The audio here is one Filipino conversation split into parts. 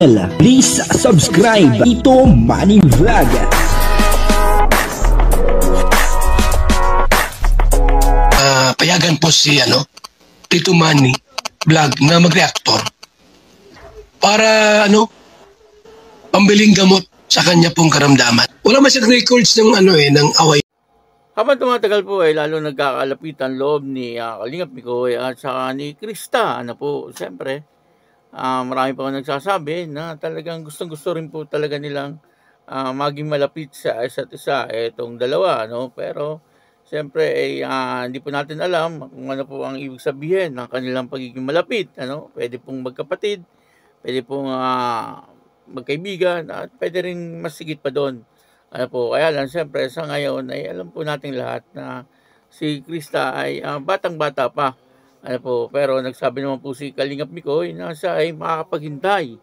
Please subscribe Tito Manny Vlog. Payagan po si Tito Manny Vlog na mag-reactor para pambiling gamot sa kanya pong karamdaman. Wala masyadong records ng ng away. Habang tumatagal po ay lalo nagkakalapit ang loob ni Kalingap Mikoy at saka ni Krista. Siyempre, marami pa nagsasabi na talagang gustong-gusto rin po talaga nilang maging malapit sa isa't isa itong dalawa, pero siyempre hindi po natin alam kung ano po ang ibig sabihin ng kanilang pagiging malapit, pwede pong magkapatid, pwede pong magkaibigan at pwede rin mas sigit pa doon. Kaya lang siyempre sa ngayon ay alam po nating lahat na si Krista ay batang-bata pa. Pero nagsabi naman po si Kalingap Mikoy na siya ay makakapaghintay.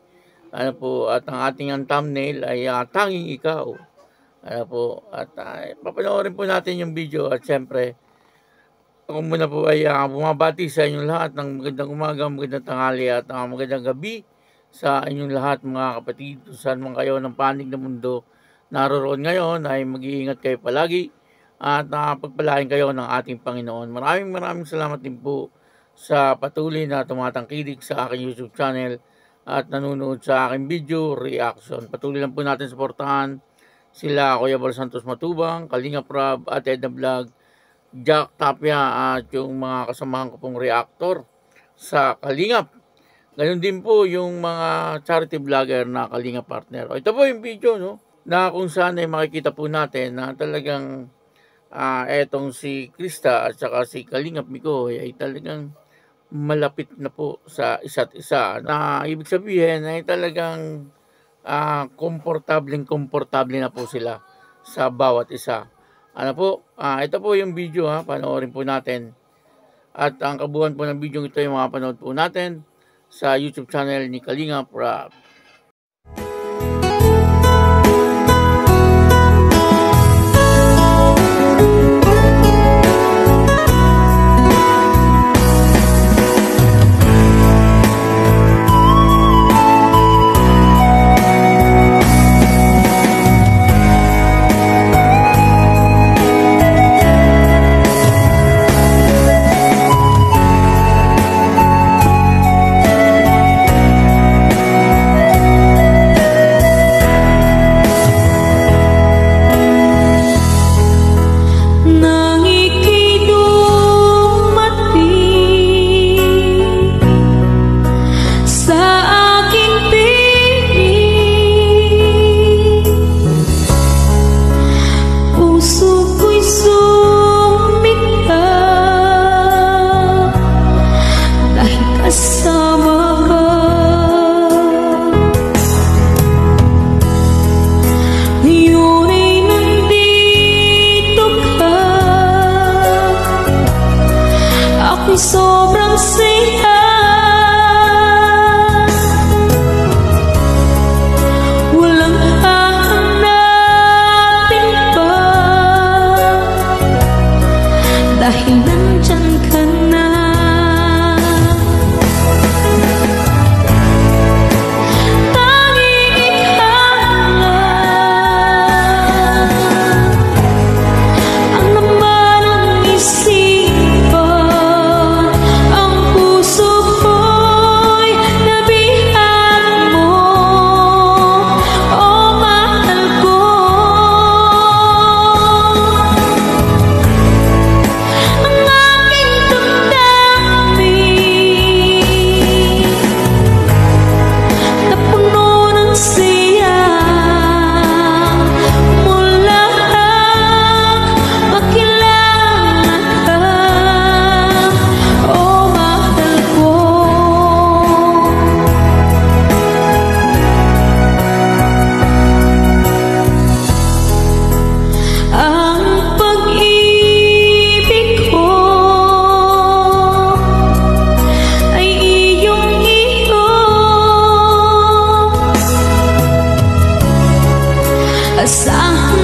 At ang ating thumbnail ay tanging ikaw. At papanoorin po natin yung video at siyempre ako muna po ay bumabati sa inyong lahat ng magandang umaga, magandang tanghali at magandang gabi sa inyong lahat mga kapatid. Kung saan man kayo ng panig na mundo naroroon ngayon ay mag-iingat kayo palagi at pagpalain kayo ng ating Panginoon. Maraming salamat din po sa patuloy na tumatangkilik sa aking YouTube channel at nanonood sa aking video reaction. Patuloy lang po natin suportahan sila Kuya Bal Santos Matubang, Kalingap Rab at Edna Vlog, Jack Tapia at yung mga kasamahan ko pong reactor sa Kalingap. Gayon din po yung mga charity vlogger na Kalingap partner. Ito po yung video na kung saan ay makikita po natin na talagang etong si Krista at saka si Kalingap Mikoy ay talagang malapit na po sa isa't isa, na ibig sabihin ay talagang komportable na po sila sa bawat isa. Ito po yung video, panoorin po natin at ang kabuuan po ng video ito yung mapanood po natin sa YouTube channel ni Kalingap Rab. Sobrang saya, walang hahanapin pa dahil nandyan ka na. Tanging ikaw lang ang laman ng isipan. Asahan